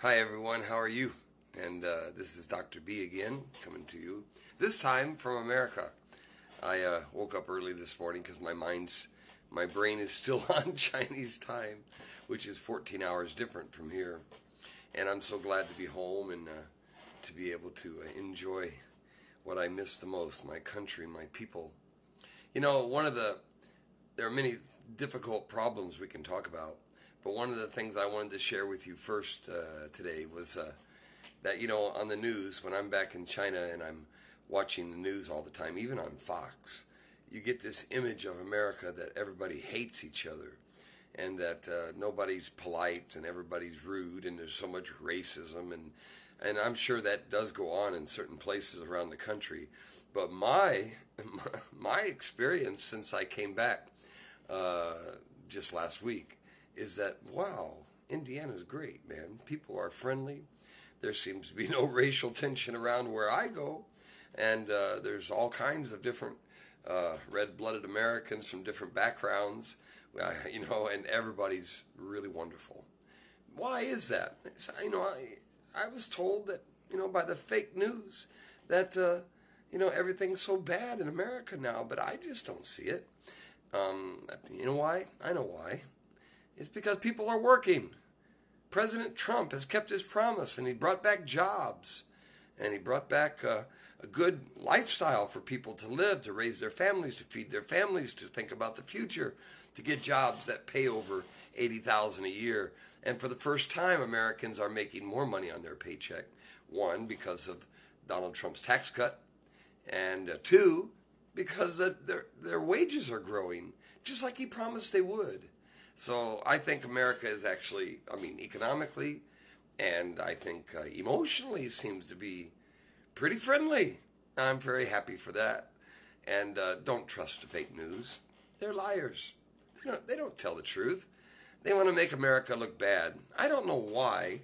Hi everyone, how are you? And this is Dr. B again, coming to you, this time from America. I woke up early this morning because my brain is still on Chinese time, which is 14 hours different from here. And I'm so glad to be home and to be able to enjoy what I miss the most, my country, my people. You know, there are many difficult problems we can talk about. But one of the things I wanted to share with you first today was that, on the news, when I'm back in China and I'm watching the news all the time, even on Fox, you get this image of America that everybody hates each other and that nobody's polite and everybody's rude and there's so much racism. And I'm sure that does go on in certain places around the country. But my experience since I came back just last week is that, wow, Indiana's great, man. People are friendly. There seems to be no racial tension around where I go. And there's all kinds of different red-blooded Americans from different backgrounds, and everybody's really wonderful. Why is that? I was told that, by the fake news that, everything's so bad in America now, but I just don't see it. You know why? I know why. It's because people are working. President Trump has kept his promise, and he brought back jobs, and he brought back a good lifestyle for people to live, to raise their families, to feed their families, to think about the future, to get jobs that pay over $80,000 a year. And for the first time, Americans are making more money on their paycheck. One, because of Donald Trump's tax cut, and two, because their wages are growing, just like he promised they would. So I think America is actually, economically and I think emotionally seems to be pretty friendly. I'm very happy for that. And don't trust the fake news. They're liars. They don't tell the truth. They want to make America look bad. I don't know why.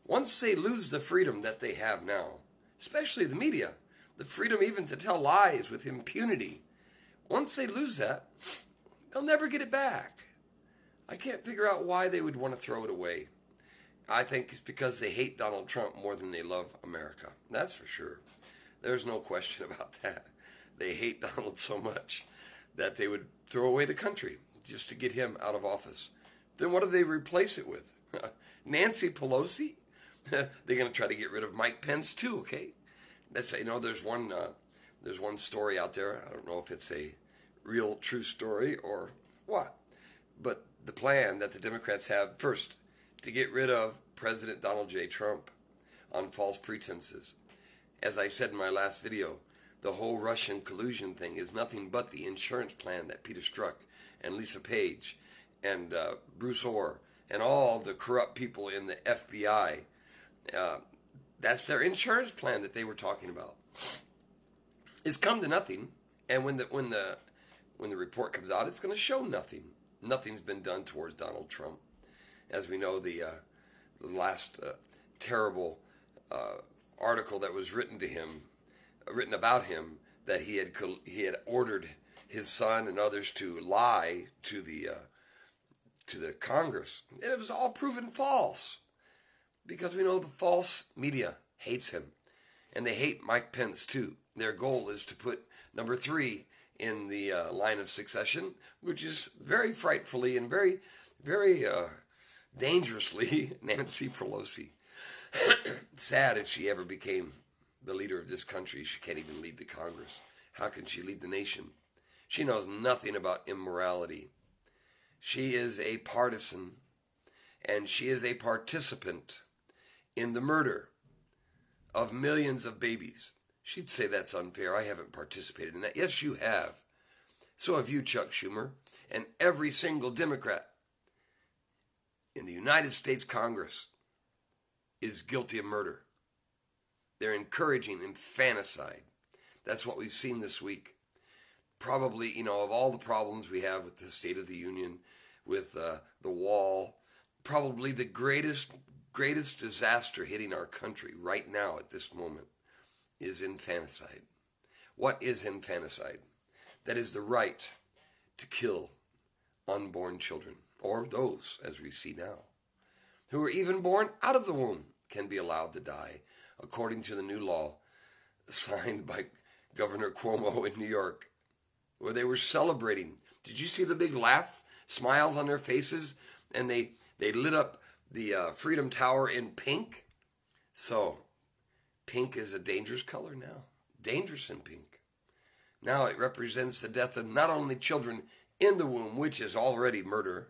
Once they lose the freedom that they have now, especially the media, the freedom even to tell lies with impunity, once they lose that, they'll never get it back. I can't figure out why they would want to throw it away. I think it's because they hate Donald Trump more than they love America. That's for sure. There's no question about that. They hate Donald so much that they would throw away the country just to get him out of office. Then what do they replace it with? Nancy Pelosi? They're going to try to get rid of Mike Pence too, okay? There's one story out there. I don't know if it's a real true story or what, but the plan that the Democrats have, first, to get rid of President Donald J. Trump on false pretenses. As I said in my last video, the whole Russian collusion thing is nothing but the insurance plan that Peter Strzok and Lisa Page and Bruce Orr and all the corrupt people in the FBI, that's their insurance plan that they were talking about. It's come to nothing, and when the report comes out, it's going to show nothing. Nothing's been done towards Donald Trump. As we know, the last terrible article that was written about him, that he had ordered his son and others to lie to the Congress. And it was all proven false, because we know the false media hates him, and they hate Mike Pence too. Their goal is to put number 3 in the line of succession, which is very frightfully and very, very dangerously Nancy Pelosi. Sad if she ever became the leader of this country. She can't even lead the Congress. How can she lead the nation? She knows nothing about immorality. She is a partisan, and she is a participant in the murder of millions of babies. She'd say that's unfair. I haven't participated in that. Yes, you have. So have you, Chuck Schumer, and every single Democrat in the United States Congress is guilty of murder. They're encouraging infanticide. That's what we've seen this week. Probably, of all the problems we have with the State of the Union, with the wall, probably the greatest disaster hitting our country right now at this moment is infanticide. What is infanticide? That is the right to kill unborn children, or those, as we see now, who are even born out of the womb. can be allowed to die, according to the new law signed by Governor Cuomo in New York, where they were celebrating. Did you see the big laugh, smiles on their faces? And they lit up the Freedom Tower in pink. So, pink is a dangerous color now. Dangerous in pink. Now it represents the death of not only children in the womb, which is already murder,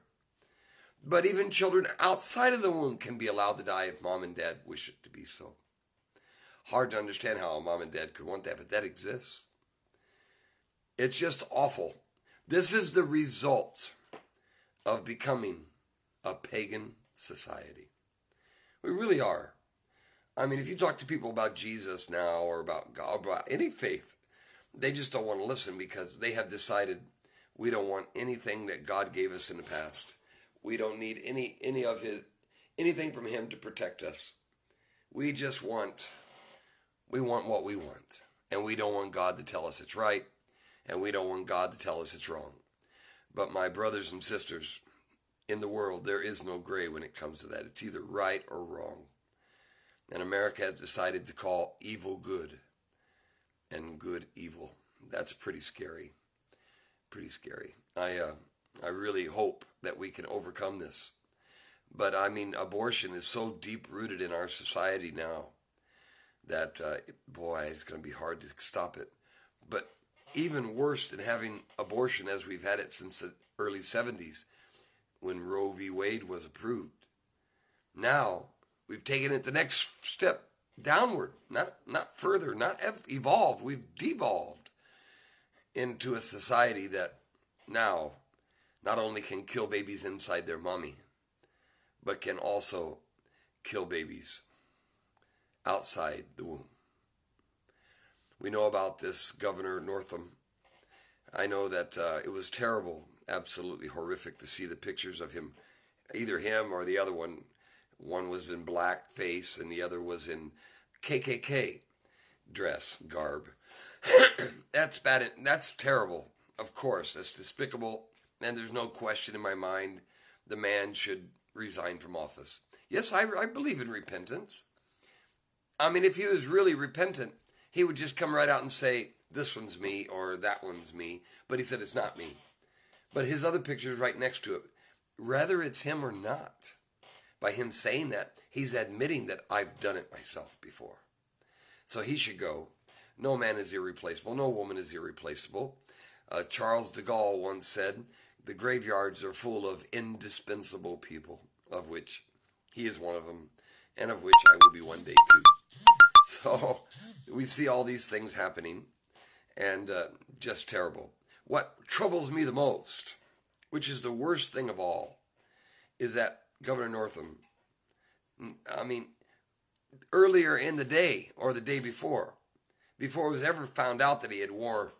but even children outside of the womb can be allowed to die if mom and dad wish it to be so. Hard to understand how a mom and dad could want that, but that exists. It's just awful. This is the result of becoming a pagan society. We really are. I mean, if you talk to people about Jesus now or about God, about any faith, they just don't want to listen because they have decided we don't want anything that God gave us in the past. We don't need anything from him to protect us. We want what we want. And we don't want God to tell us it's right. And we don't want God to tell us it's wrong. But my brothers and sisters, in the world, there is no gray when it comes to that. It's either right or wrong. And America has decided to call evil good and good evil. That's pretty scary. Pretty scary. I really hope that we can overcome this. But I mean, abortion is so deep-rooted in our society now that, boy, it's going to be hard to stop it. But even worse than having abortion as we've had it since the early 70s when Roe v. Wade was approved. Now, we've taken it the next step downward, not further, not evolved. We've devolved into a society that now not only can kill babies inside their mommy, but can also kill babies outside the womb. We know about this Governor Northam. I know that it was terrible, absolutely horrific to see the pictures of him, either him or the other one. One was in blackface and the other was in KKK dress, garb. That's bad. That's terrible. Of course, that's despicable. And there's no question in my mind the man should resign from office. Yes, I believe in repentance. I mean, if he was really repentant, he would just come right out and say, this one's me or that one's me. But he said it's not me. But his other picture is right next to it. Whether it's him or not, by him saying that, he's admitting that I've done it myself before. So he should go. No man is irreplaceable. No woman is irreplaceable. Charles de Gaulle once said, the graveyards are full of indispensable people, of which he is one of them, and of which I will be one day too. So we see all these things happening, and just terrible. What troubles me the most, which is the worst thing of all, is that Governor Northam, I mean, earlier in the day, or the day before it was ever found out that he had worn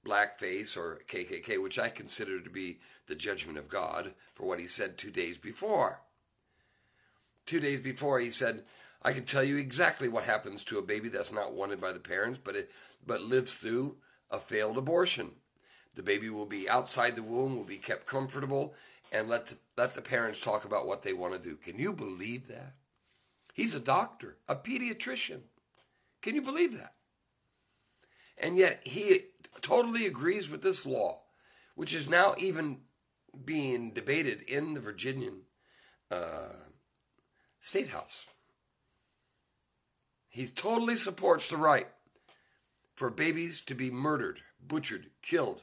blackface or KKK, which I consider to be the judgment of God for what he said 2 days before. 2 days before he said, I can tell you exactly what happens to a baby that's not wanted by the parents, but lives through a failed abortion. The baby will be outside the womb, will be kept comfortable, and let the parents talk about what they want to do. Can you believe that? He's a doctor, a pediatrician. Can you believe that? And yet he totally agrees with this law, which is now even being debated in the Virginian State House. He totally supports the right for babies to be murdered, butchered, killed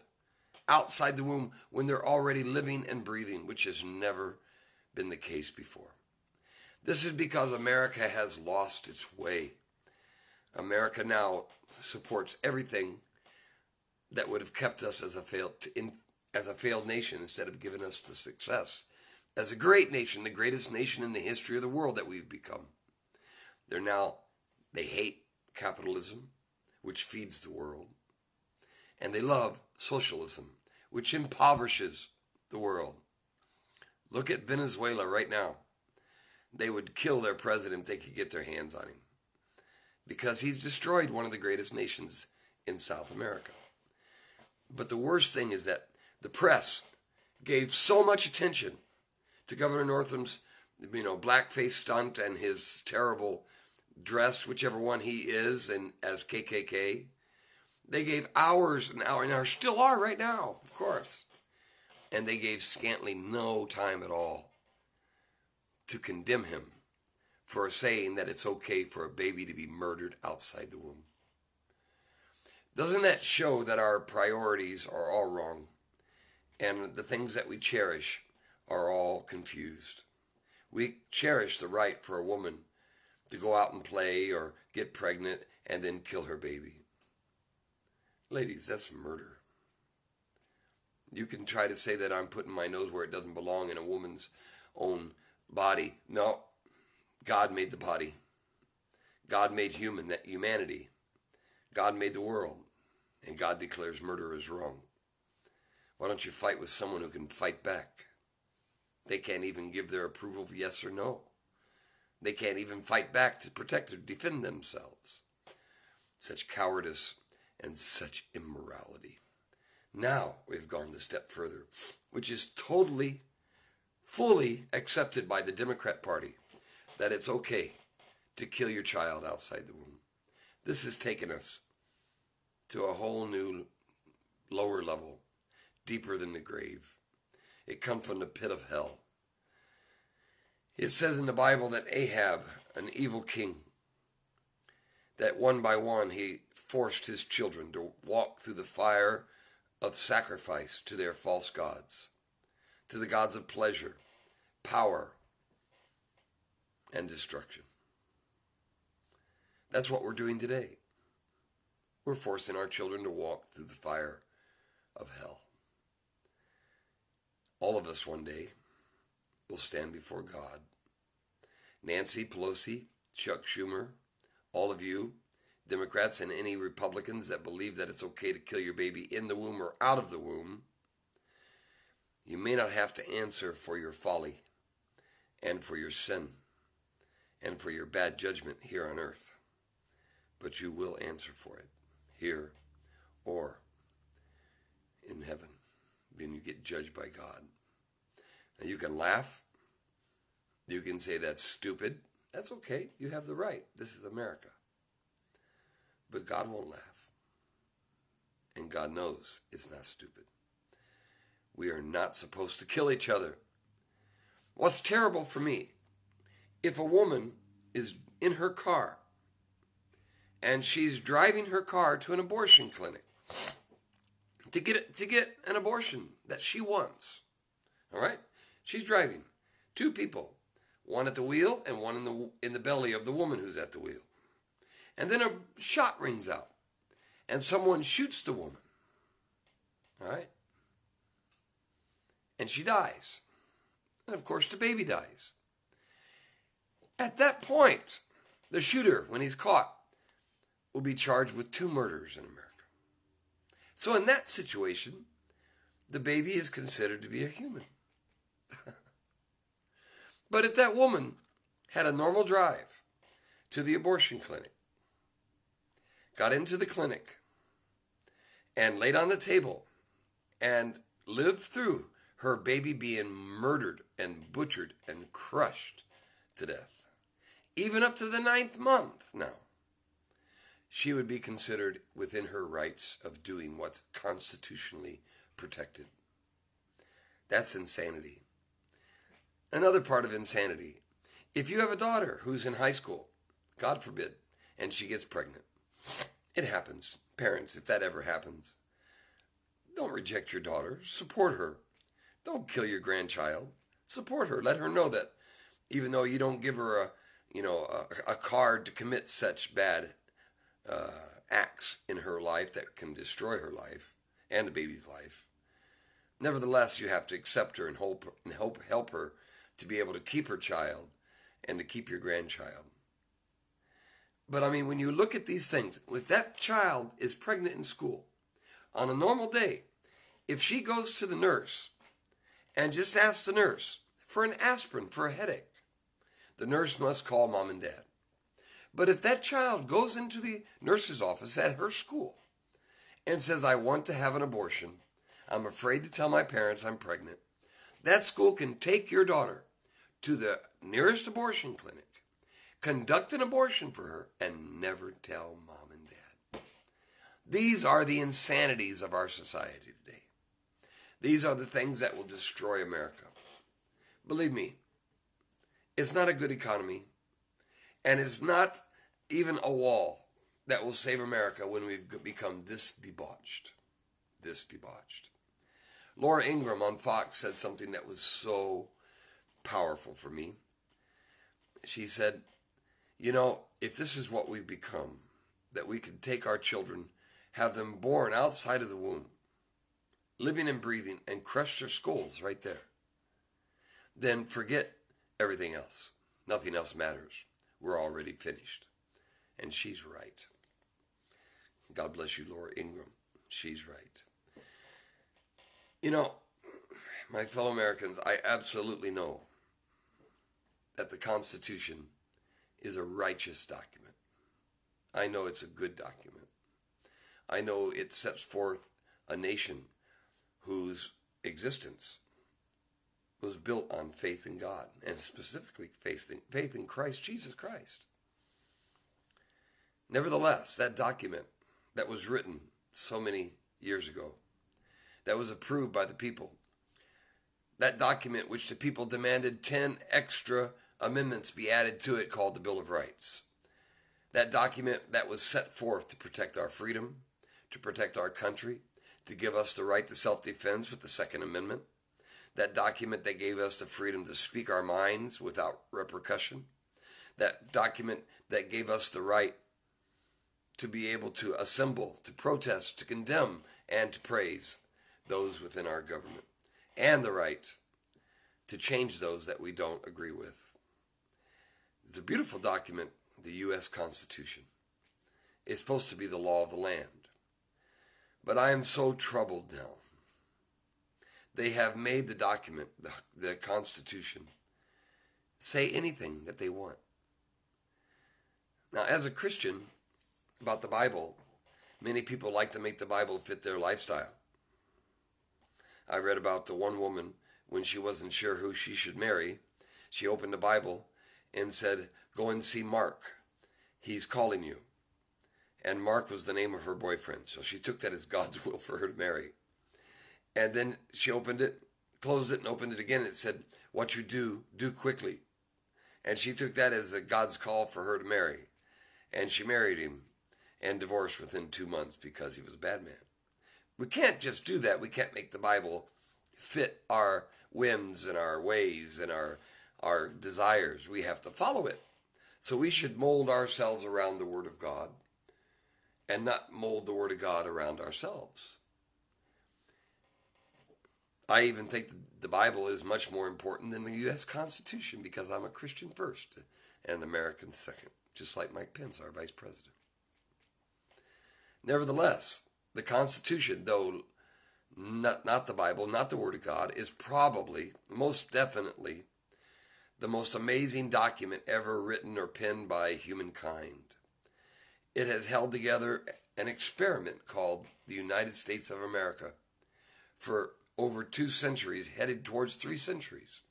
outside the womb when they're already living and breathing, which has never been the case before. This is because America has lost its way. America now supports everything that would have kept us as a failed nation instead of giving us the success as a great nation, the greatest nation in the history of the world that we've become. They hate capitalism, which feeds the world, and they love socialism, which impoverishes the world. Look at Venezuela right now. They would kill their president if they could get their hands on him, because he's destroyed one of the greatest nations in South America. But the worst thing is that the press gave so much attention to Governor Northam's blackface stunt and his terrible dress, whichever one he is, and as KKK. They gave hours and hours, and still are right now, of course. And they gave scantly no time at all to condemn him for saying that it's okay for a baby to be murdered outside the womb. Doesn't that show that our priorities are all wrong and the things that we cherish are all confused? We cherish the right for a woman to go out and play or get pregnant and then kill her baby. Ladies, that's murder. You can try to say that I'm putting my nose where it doesn't belong in a woman's own body. No, God made the body. God made humanity. God made the world. And God declares murder is wrong. Why don't you fight with someone who can fight back? They can't even give their approval of yes or no. They can't even fight back to protect or defend themselves. Such cowardice and such immorality. Now we've gone the step further, which is totally, fully accepted by the Democrat Party, that it's okay to kill your child outside the womb. This has taken us to a whole new lower level, deeper than the grave. It comes from the pit of hell. It says in the Bible that Ahab, an evil king, that one by one he forced his children to walk through the fire of sacrifice to their false gods, to the gods of pleasure, power, and destruction. That's what we're doing today. We're forcing our children to walk through the fire of hell. All of us one day will stand before God. Nancy Pelosi, Chuck Schumer, all of you, Democrats and any Republicans that believe that it's okay to kill your baby in the womb or out of the womb, you may not have to answer for your folly and for your sin and for your bad judgment here on earth, but you will answer for it here or in heaven when you get judged by God. Now you can laugh. You can say that's stupid. That's okay. You have the right. This is America. But God won't laugh. And God knows it's not stupid. We are not supposed to kill each other. What's terrible for me, if a woman is in her car and she's driving her car to an abortion clinic to get an abortion that she wants, all right? She's driving. Two people, one at the wheel and one in the belly of the woman who's at the wheel. And then a shot rings out, and someone shoots the woman, all right? And she dies. And of course, the baby dies. At that point, the shooter, when he's caught, will be charged with 2 murders in America. So in that situation, the baby is considered to be a human. But if that woman had a normal drive to the abortion clinic, got into the clinic, and laid on the table, and lived through her baby being murdered and butchered and crushed to death, even up to the 9th month now, she would be considered within her rights of doing what's constitutionally protected. That's insanity. Another part of insanity, if you have a daughter who's in high school, God forbid, and she gets pregnant, it happens. Parents, if that ever happens, don't reject your daughter. Support her. Don't kill your grandchild. Support her. Let her know that even though you don't give her a card to commit such bad acts in her life that can destroy her life and the baby's life, nevertheless, you have to accept her and help her to be able to keep her child and to keep your grandchild. But I mean, when you look at these things, if that child is pregnant in school, on a normal day, if she goes to the nurse and just asks the nurse for an aspirin for a headache, the nurse must call mom and dad. But if that child goes into the nurse's office at her school and says, I want to have an abortion, I'm afraid to tell my parents I'm pregnant, that school can take your daughter to the nearest abortion clinic, conduct an abortion for her, and never tell mom and dad. These are the insanities of our society today. These are the things that will destroy America. Believe me, it's not a good economy, and it's not even a wall that will save America when we've become this debauched. This debauched. Laura Ingraham on Fox said something that was so powerful for me. She said, you know, if this is what we've become, that we could take our children, have them born outside of the womb, living and breathing, and crush their skulls right there, then forget everything else. Nothing else matters. We're already finished. And she's right. God bless you, Laura Ingraham. She's right. You know, my fellow Americans, I absolutely know that the Constitution is a righteous document. I know it's a good document. I know it sets forth a nation whose existence was built on faith in God, and specifically faith in Christ, Jesus Christ. Nevertheless, that document that was written so many years ago, that was approved by the people, that document which the people demanded 10 extra amendments be added to it, called the Bill of Rights, that document that was set forth to protect our freedom, to protect our country, to give us the right to self-defense with the Second Amendment, that document that gave us the freedom to speak our minds without repercussion, that document that gave us the right to be able to assemble, to protest, to condemn, and to praise those within our government, and the right to change those that we don't agree with. It's a beautiful document, the U.S. Constitution. It's supposed to be the law of the land. But I am so troubled now. They have made the document, the Constitution, say anything that they want. Now, as a Christian, about the Bible, many people like to make the Bible fit their lifestyle. I read about the one woman, when she wasn't sure who she should marry, she opened the Bible and said, go and see Mark. He's calling you. And Mark was the name of her boyfriend. So she took that as God's will for her to marry. And then she opened it, closed it, and opened it again. It said, what you do quickly. And she took that as God's call for her to marry. And she married him and divorced within 2 months because he was a bad man. We can't just do that. We can't make the Bible fit our whims and our ways and our desires. We have to follow it. So we should mold ourselves around the Word of God and not mold the Word of God around ourselves. I even think the Bible is much more important than the U.S. Constitution because I'm a Christian first and an American second, just like Mike Pence, our vice president. Nevertheless, the Constitution, though not the Bible, not the Word of God, is probably, most definitely, the most amazing document ever written or penned by humankind. It has held together an experiment called the United States of America for over 2 centuries, headed towards 3 centuries.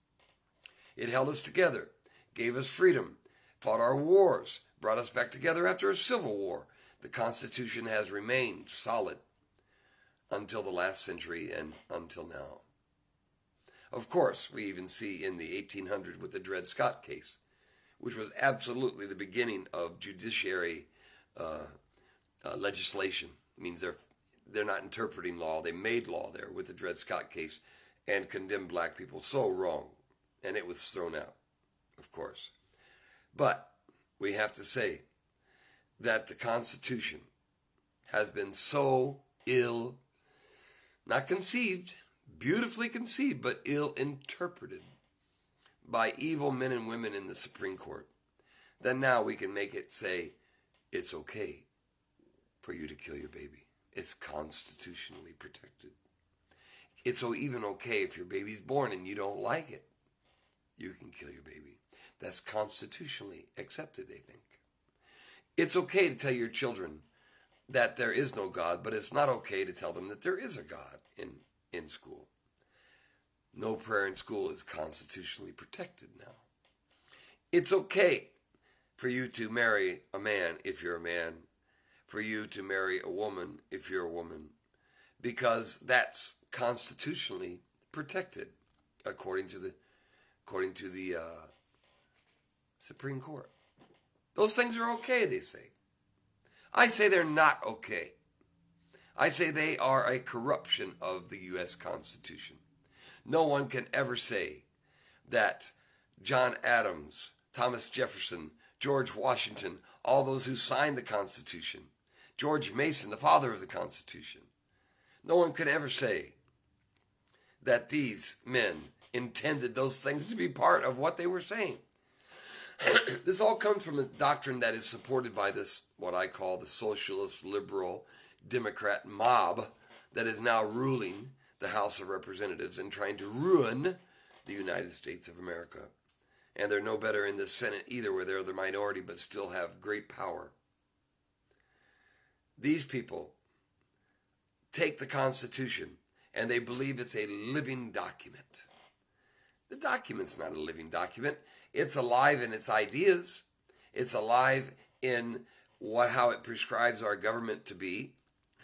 It held us together, gave us freedom, fought our wars, brought us back together after a civil war. The Constitution has remained solid until the last century and until now. Of course, we even see in the 1800s with the Dred Scott case, which was absolutely the beginning of judiciary legislation. It means they're not interpreting law. They made law there with the Dred Scott case and condemned black people so wrong. And it was thrown out, of course. But we have to say that the Constitution has been so ill, not conceived, beautifully conceived, but ill interpreted by evil men and women in the Supreme Court, that now we can make it say, it's okay for you to kill your baby. It's constitutionally protected. It's even okay if your baby's born and you don't like it. You can kill your baby. That's constitutionally accepted, they think. It's okay to tell your children that there is no God, but it's not okay to tell them that there is a God in school. No prayer in school is constitutionally protected now. It's okay for you to marry a man if you're a man, for you to marry a woman if you're a woman, because that's constitutionally protected according to the Supreme Court. Those things are okay, they say. I say they're not okay. I say they are a corruption of the U.S. Constitution. No one can ever say that John Adams, Thomas Jefferson, George Washington, all those who signed the Constitution, George Mason, the father of the Constitution, no one could ever say that these men intended those things to be part of what they were saying. This all comes from a doctrine that is supported by this, what I call the socialist, liberal, Democrat mob that is now ruling the House of Representatives and trying to ruin the United States of America. And they're no better in the Senate either, where they're the minority but still have great power. These people take the Constitution and they believe it's a living document. The document's not a living document. It's alive in its ideas. It's alive in how it prescribes our government to be,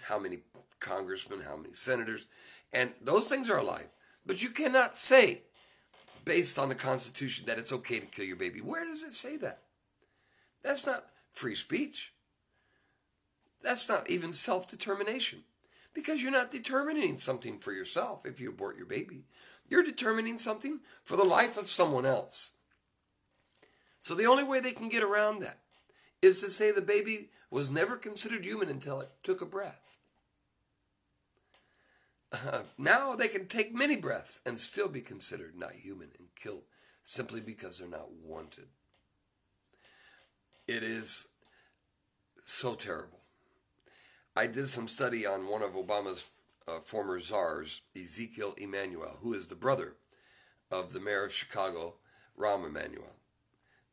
how many congressmen, how many senators, and those things are alive. But you cannot say, based on the Constitution, that it's okay to kill your baby. Where does it say that? That's not free speech. That's not even self-determination, because you're not determining something for yourself if you abort your baby. You're determining something for the life of someone else. So the only way they can get around that is to say the baby was never considered human until it took a breath. Now they can take many breaths and still be considered not human and killed simply because they're not wanted. It is so terrible. I did some study on one of Obama's former czars, Ezekiel Emanuel, who is the brother of the mayor of Chicago, Rahm Emanuel.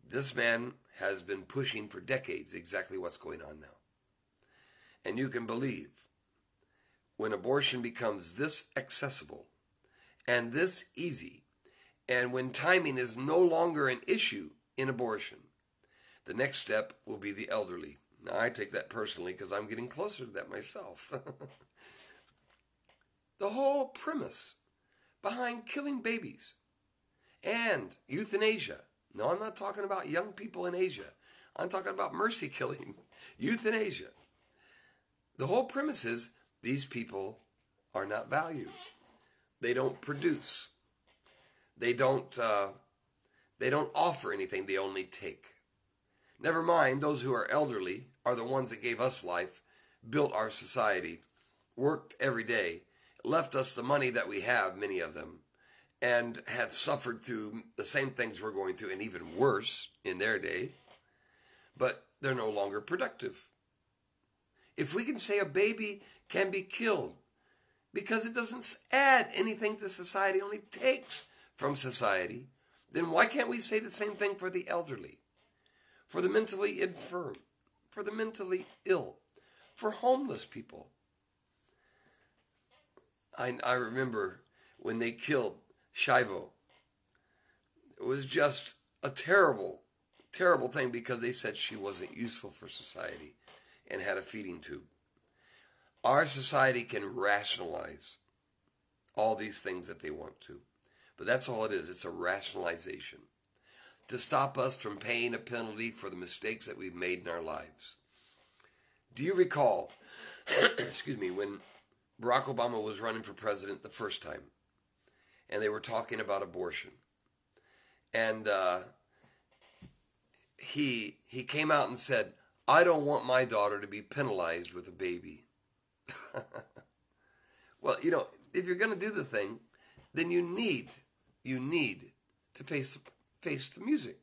This man has been pushing for decades exactly what's going on now. And you can believe, when abortion becomes this accessible and this easy, and when timing is no longer an issue in abortion, the next step will be the elderly. Now, I take that personally because I'm getting closer to that myself. The whole premise behind killing babies and euthanasia. No, I'm not talking about young people in Asia. I'm talking about mercy killing, euthanasia. The whole premise is these people are not valued. They don't produce. They don't offer anything. They only take. Never mind, those who are elderly are the ones that gave us life, built our society, worked every day, left us the money that we have, many of them, and have suffered through the same things we're going through and even worse in their day, but they're no longer productive. If we can say a baby can be killed because it doesn't add anything to society, only takes from society, then why can't we say the same thing for the elderly, for the mentally infirm, for the mentally ill, for homeless people? I remember when they killed Shivo. It was just a terrible, terrible thing because they said she wasn't useful for society and had a feeding tube. Our society can rationalize all these things that they want to, but that's all it is. It's a rationalization to stop us from paying a penalty for the mistakes that we've made in our lives. Do you recall, excuse me, when Barack Obama was running for president the first time, and they were talking about abortion, and he came out and said, "I don't want my daughter to be penalized with a baby." Well, if you're going to do the thing, then you need to face the music.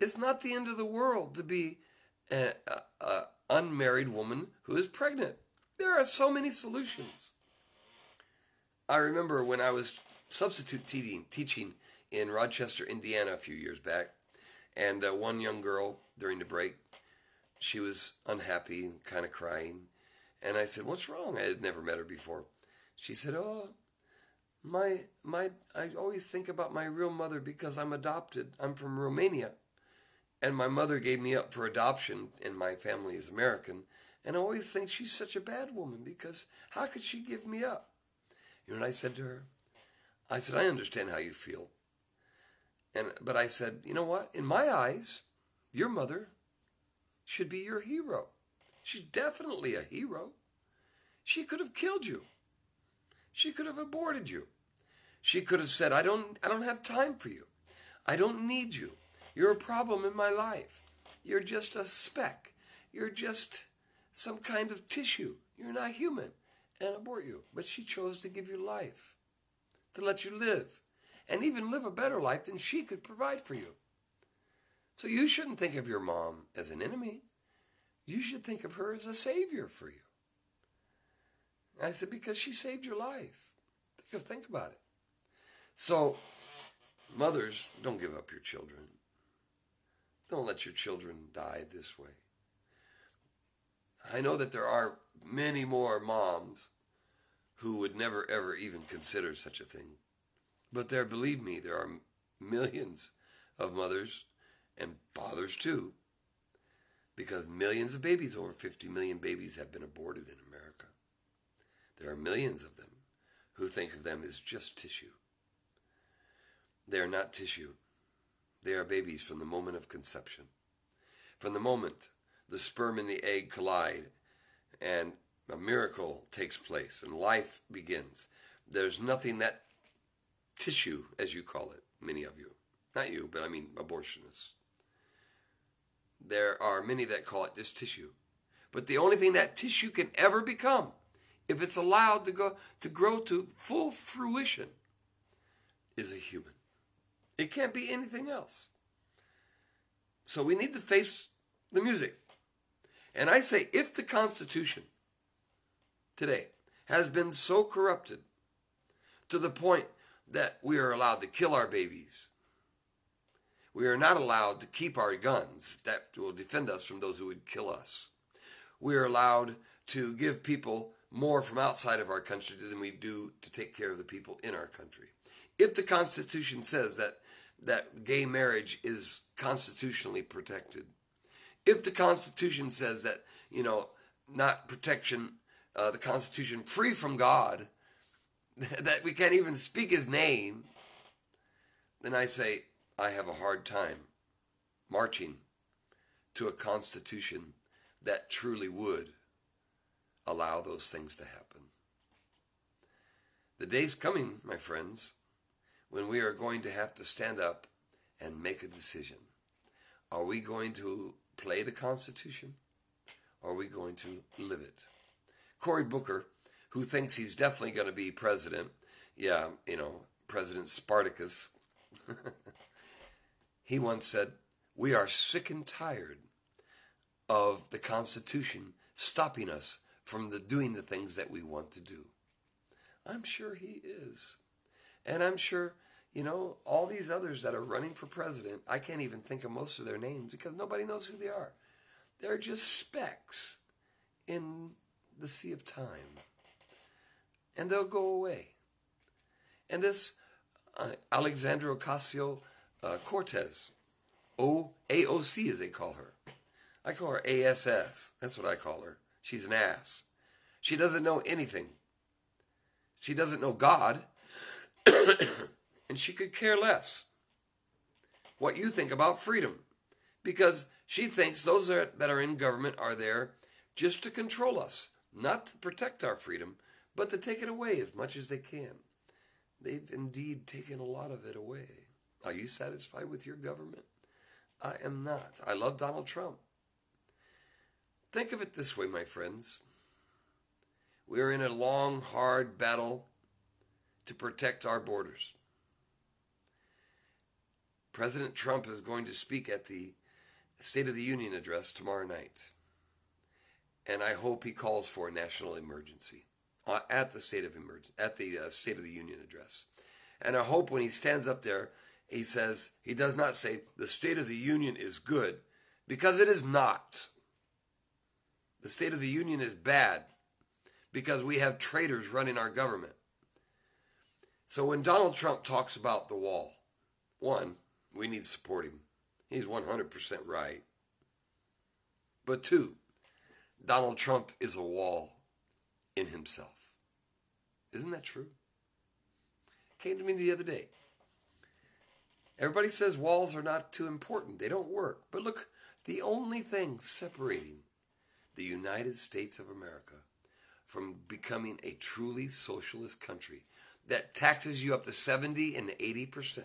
It's not the end of the world to be an unmarried woman who is pregnant. There are so many solutions. I remember when I was substitute teaching in Rochester, Indiana a few years back, and one young girl during the break, she was unhappy, kind of crying, and I said, "What's wrong?" I had never met her before. She said, "Oh, I always think about my real mother because I'm adopted. I'm from Romania. And my mother gave me up for adoption, and my family is American. And I always think she's such a bad woman because how could she give me up? You know what I said to her? I said, I understand how you feel. But I said, you know what? In my eyes, your mother should be your hero. She's definitely a hero. She could have killed you. She could have aborted you. She could have said, I don't have time for you. I don't need you. You're a problem in my life. You're just a speck. You're just some kind of tissue. You're not human. And abort you. But she chose to give you life, to let you live, and even live a better life than she could provide for you. So you shouldn't think of your mom as an enemy. You should think of her as a savior for you. I said, because she saved your life. Think about it. So, mothers, don't give up your children. Don't let your children die this way. I know that there are many more moms who would never, ever even consider such a thing. But believe me, there are millions of mothers and fathers too, because millions of babies, over 50 million babies have been aborted in America. There are millions of them who think of them as just tissue. They are not tissue. They are babies from the moment of conception. From the moment the sperm and the egg collide and a miracle takes place and life begins, there's nothing that tissue, as you call it, many of you, not you, but I mean abortionists. There are many that call it just tissue. But the only thing that tissue can ever become, if it's allowed to grow to full fruition, is a human. It can't be anything else. So we need to face the music. And I say, if the Constitution today has been so corrupted to the point that we are allowed to kill our babies, we are not allowed to keep our guns that will defend us from those who would kill us. We are allowed to give people more from outside of our country than we do to take care of the people in our country. If the Constitution says that gay marriage is constitutionally protected, if the Constitution says that, not protection, the Constitution free from God, that we can't even speak his name, then I say, I have a hard time marching to a Constitution that truly would allow those things to happen. The day's coming, my friends, when we are going to have to stand up and make a decision. Are we going to play the Constitution? Or are we going to live it? Cory Booker, who thinks he's definitely going to be president, President Spartacus, he once said, we are sick and tired of the Constitution stopping us from doing the things that we want to do. I'm sure he is. And I'm sure, all these others that are running for president, I can't even think of most of their names because nobody knows who they are. They're just specks in the sea of time. And they'll go away. And this Alexandria Ocasio-Cortez, AOC as they call her. I call her ASS. That's what I call her. She's an ass. She doesn't know anything. She doesn't know God. And she could care less what you think about freedom. Because she thinks those that are in government are there just to control us. Not to protect our freedom, but to take it away as much as they can. They've indeed taken a lot of it away. Are you satisfied with your government? I am not. I love Donald Trump. Think of it this way, my friends. We are in a long, hard battle to protect our borders. President Trump is going to speak at the State of the Union address tomorrow night. And I hope he calls for a national emergency at the State of the Union address. And I hope when he stands up there, he does not say the State of the Union is good, because it is not. The State of the Union is bad because we have traitors running our government. So when Donald Trump talks about the wall, one, we need to support him. He's 100% right. But two, Donald Trump is a wall in himself. Isn't that true? Came to me the other day. Everybody says walls are not too important. They don't work. But look, the only thing separating the United States of America from becoming a truly socialist country that taxes you up to 70 and 80%,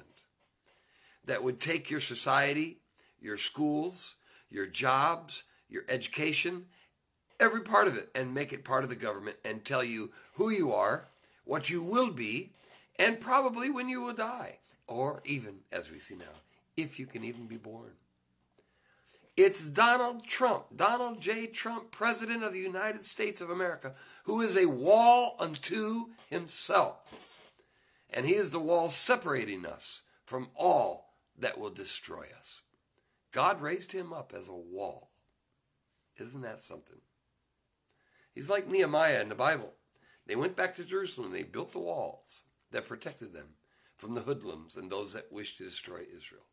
that would take your society, your schools, your jobs, your education, every part of it, and make it part of the government and tell you who you are, what you will be, and probably when you will die, or even, as we see now, if you can even be born. It's Donald Trump, Donald J. Trump, President of the United States of America, who is a wall unto himself. And he is the wall separating us from all that will destroy us. God raised him up as a wall. Isn't that something? He's like Nehemiah in the Bible. They went back to Jerusalem and they built the walls that protected them from the hoodlums and those that wished to destroy Israel.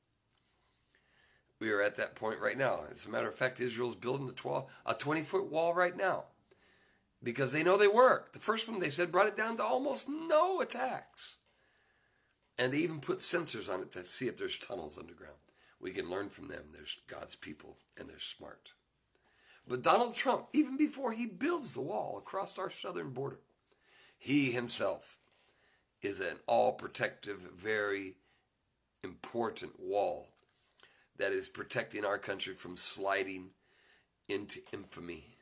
We are at that point right now. As a matter of fact, Israel's building a 20-foot wall right now because they know they work. The first one, they said, brought it down to almost no attacks. And they even put sensors on it to see if there's tunnels underground. We can learn from them. There's God's people, and they're smart. But Donald Trump, even before he builds the wall across our southern border, he himself is an all-protective, very important wall that is protecting our country from sliding into infamy,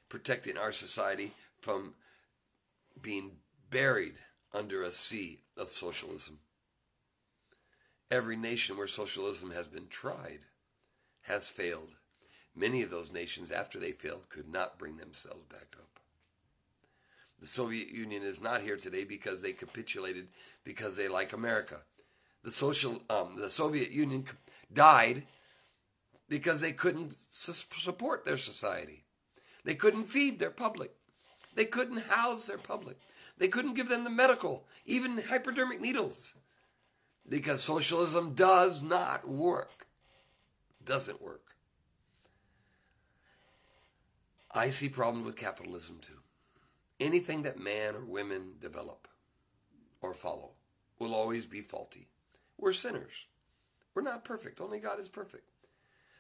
protecting our society from being buried under a sea of socialism. Every nation where socialism has been tried has failed. Many of those nations, after they failed, could not bring themselves back up. The Soviet Union is not here today because they capitulated because they like America. The Soviet Union died because they couldn't support their society. They couldn't feed their public. They couldn't house their public. They couldn't give them the medical, even hypodermic needles, because socialism does not work. Doesn't work. I see problems with capitalism too. Anything that man or women develop or follow will always be faulty. We're sinners. We're not perfect. Only God is perfect.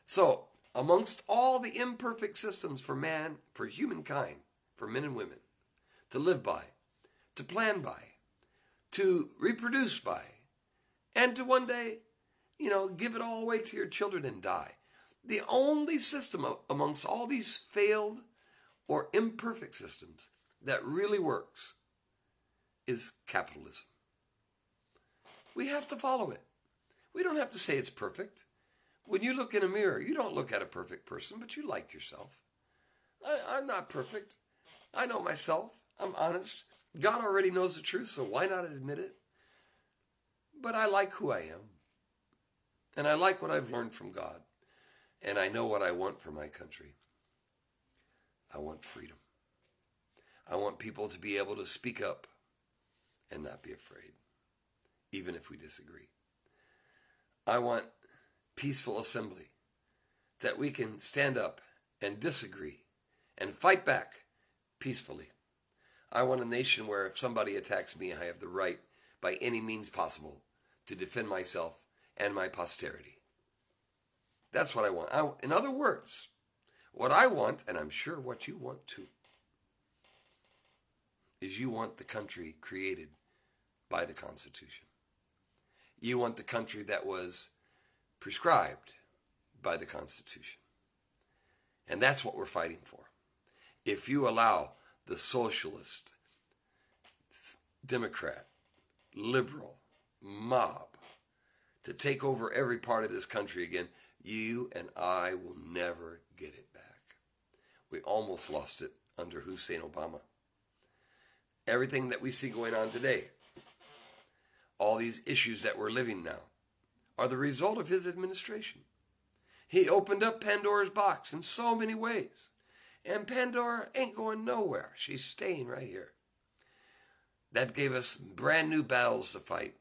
So, amongst all the imperfect systems for man, for humankind, for men and women, to live by, to plan by, to reproduce by, and to one day, give it all away to your children and die. The only system amongst all these failed or imperfect systems that really works is capitalism. We have to follow it. We don't have to say it's perfect. When you look in a mirror, you don't look at a perfect person, but you like yourself. I'm not perfect. I know myself. I'm honest. God already knows the truth, so why not admit it? But I like who I am. And I like what I've learned from God. And I know what I want for my country. I want freedom. I want people to be able to speak up and not be afraid, even if we disagree. I want peaceful assembly, that we can stand up and disagree and fight back peacefully. I want a nation where if somebody attacks me, I have the right, by any means possible, to defend myself and my posterity. That's what I want. In other words, what I want, and I'm sure what you want too, is you want the country created by the Constitution. You want the country that was prescribed by the Constitution. And that's what we're fighting for. If you allow the socialist, Democrat, liberal, mob to take over every part of this country again, you and I will never get it back. We almost lost it under Hussein Obama. Everything that we see going on today, all these issues that we're living now, are the result of his administration. He opened up Pandora's box in so many ways. And Pandora ain't going nowhere. She's staying right here. That gave us brand new battles to fight.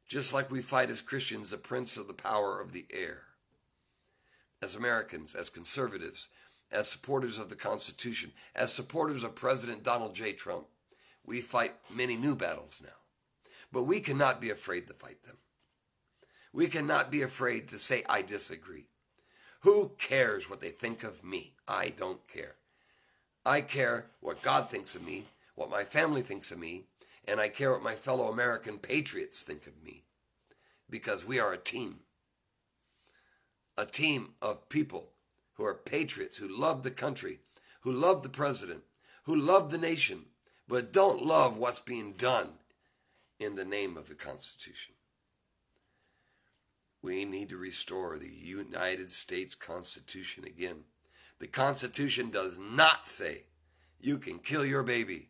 Just like we fight as Christians the prince of the power of the air. As Americans, as conservatives, as supporters of the Constitution, as supporters of President Donald J. Trump, we fight many new battles now. But we cannot be afraid to fight them. We cannot be afraid to say, I disagree. Who cares what they think of me? I don't care. I care what God thinks of me, what my family thinks of me, and I care what my fellow American patriots think of me. Because we are a team. A team of people who are patriots, who love the country, who love the president, who love the nation, but don't love what's being done in the name of the Constitution. We need to restore the United States Constitution again. The Constitution does not say you can kill your baby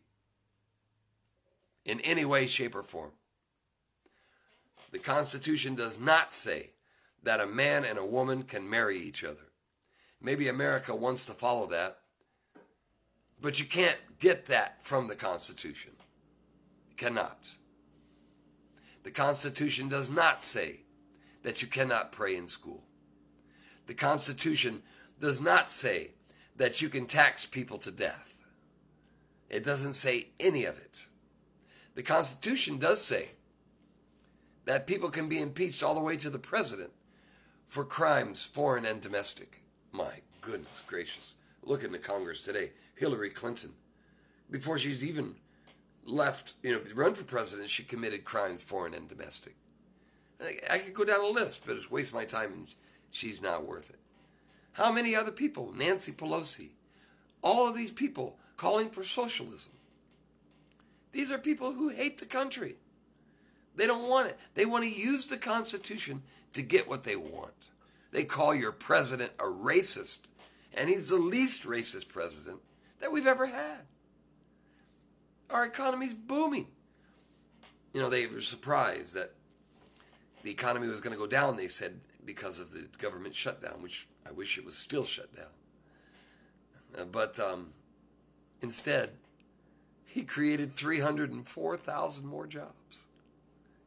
in any way, shape, or form. The Constitution does not say that a man and a woman can marry each other. Maybe America wants to follow that, but you can't get that from the Constitution. You cannot. The Constitution does not say that you cannot pray in school. The Constitution does not say that you can tax people to death. It doesn't say any of it. The Constitution does say that people can be impeached all the way to the president for crimes, foreign and domestic. My goodness gracious. Look in the Congress today. Hillary Clinton, before she's even left, run for president, she committed crimes, foreign and domestic. I could go down a list, but it's waste my time, and she's not worth it. How many other people? Nancy Pelosi. All of these people calling for socialism. These are people who hate the country. They don't want it. They want to use the Constitution to get what they want. They call your president a racist, and he's the least racist president that we've ever had. Our economy's booming. They were surprised that the economy was going to go down, they said, because of the government shutdown, which I wish it was still shut down. But instead, he created 304,000 more jobs.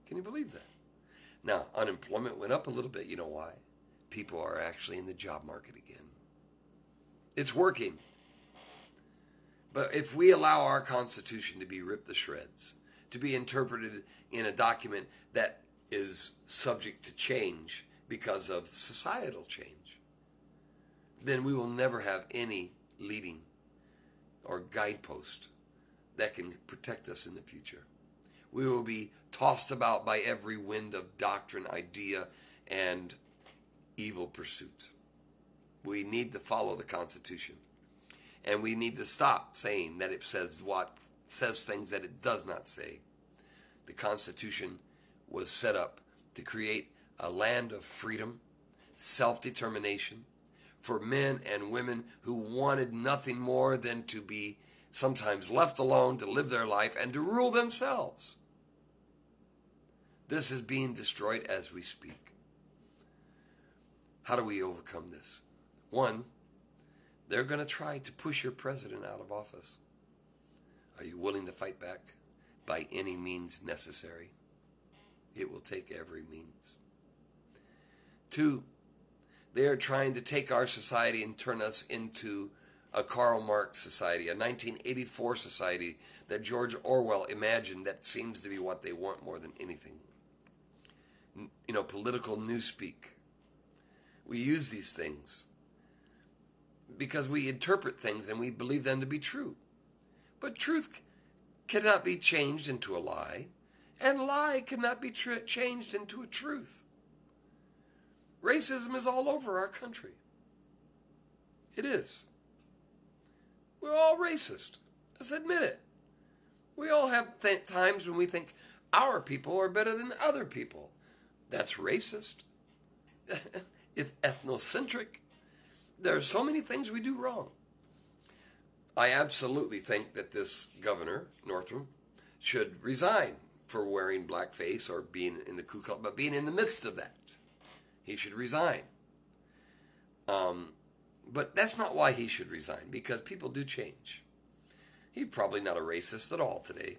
Can you believe that? Now, unemployment went up a little bit. You know why? People are actually in the job market again. It's working. But if we allow our Constitution to be ripped to shreds, to be interpreted in a document that is subject to change because of societal change, then we will never have any leading or guidepost that can protect us in the future. We will be tossed about by every wind of doctrine, idea, and evil pursuit. We need to follow the Constitution. And we need to stop saying that it says things that it does not say. The Constitution was set up to create a land of freedom, self-determination, for men and women who wanted nothing more than to be sometimes left alone to live their life and to rule themselves. This is being destroyed as we speak. How do we overcome this? One, they're going to try to push your president out of office. Are you willing to fight back by any means necessary? It will take every means. Two, they are trying to take our society and turn us into a Karl Marx society, a 1984 society that George Orwell imagined. That seems to be what they want more than anything. Political newspeak. We use these things because we interpret things and we believe them to be true. But truth cannot be changed into a lie, and lie cannot be changed into a truth. Racism is all over our country. It is. We're all racist. Let's admit it. We all have times when we think our people are better than other people. That's racist. It's ethnocentric. There are so many things we do wrong. I absolutely think that this governor, Northam, should resign for wearing blackface or being in the Ku Klux, but being in the midst of that. He should resign. But that's not why he should resign, because people do change. He's probably not a racist at all today.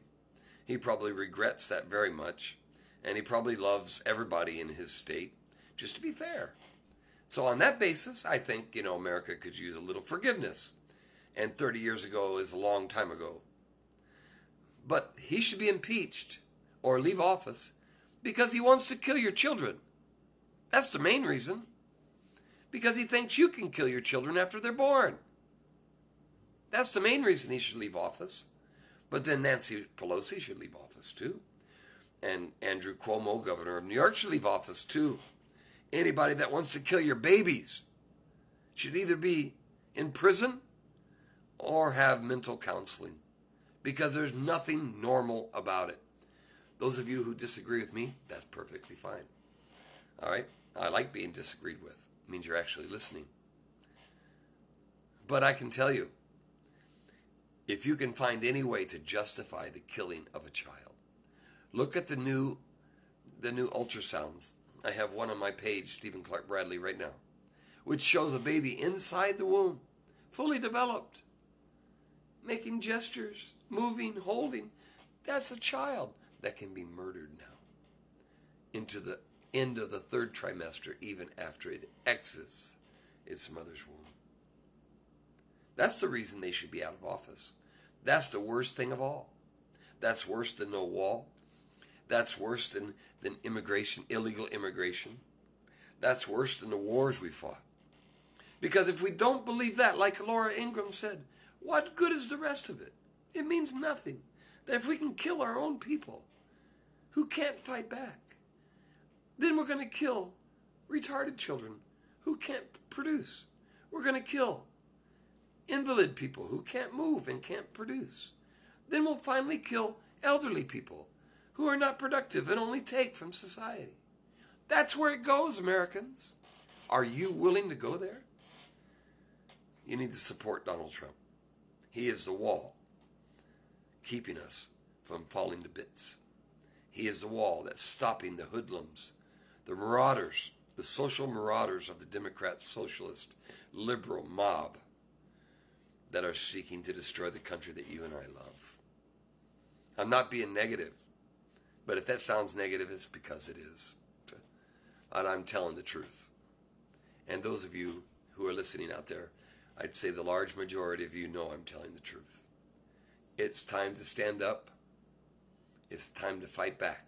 He probably regrets that very much, and he probably loves everybody in his state, just to be fair. So on that basis, I think, America could use a little forgiveness. And 30 years ago is a long time ago. But he should be impeached or leave office because he wants to kill your children. That's the main reason. Because he thinks you can kill your children after they're born. That's the main reason he should leave office. But then Nancy Pelosi should leave office too. And Andrew Cuomo, governor of New York, should leave office too. Anybody that wants to kill your babies should either be in prison or have mental counseling. Because there's nothing normal about it. Those of you who disagree with me, that's perfectly fine. All right? I like being disagreed with. It means you're actually listening. But I can tell you, if you can find any way to justify the killing of a child, look at the new ultrasounds. I have one on my page, Stephen Clark Bradley, right now, which shows a baby inside the womb, fully developed, making gestures, moving, holding. That's a child that can be murdered now into the end of the third trimester, even after it exits its mother's womb. That's the reason they should be out of office. That's the worst thing of all. That's worse than no wall. That's worse than immigration, illegal immigration. That's worse than the wars we fought. Because if we don't believe that, like Laura Ingraham said, what good is the rest of it? It means nothing. That if we can kill our own people who can't fight back, then we're going to kill retarded children who can't produce. We're going to kill invalid people who can't move and can't produce. Then we'll finally kill elderly people who are not productive and only take from society. That's where it goes, Americans. Are you willing to go there? You need to support Donald Trump. He is the wall keeping us from falling to bits. He is the wall that's stopping the hoodlums, the marauders, the social marauders of the Democrat, socialist, liberal mob that are seeking to destroy the country that you and I love. I'm not being negative, but if that sounds negative, it's because it is. And I'm telling the truth. And those of you who are listening out there, I'd say the large majority of you know I'm telling the truth. It's time to stand up. It's time to fight back.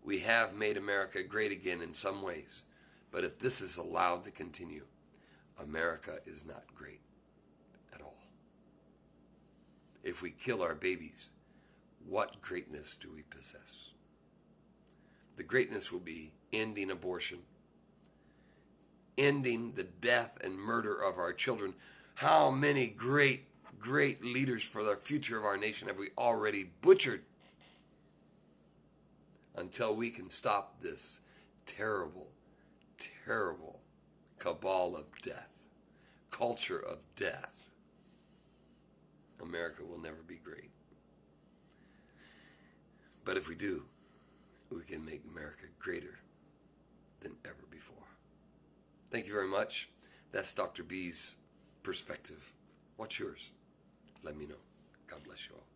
We have made America great again in some ways, but if this is allowed to continue, America is not great at all. If we kill our babies, what greatness do we possess? The greatness will be ending abortion, ending the death and murder of our children. How many great leaders for the future of our nation have we already butchered? Until we can stop this terrible, terrible cabal of death, culture of death, America will never be great. But if we do, we can make America greater than ever before. Thank you very much. That's Dr. B's perspective. What's yours? Let me know. God bless you all.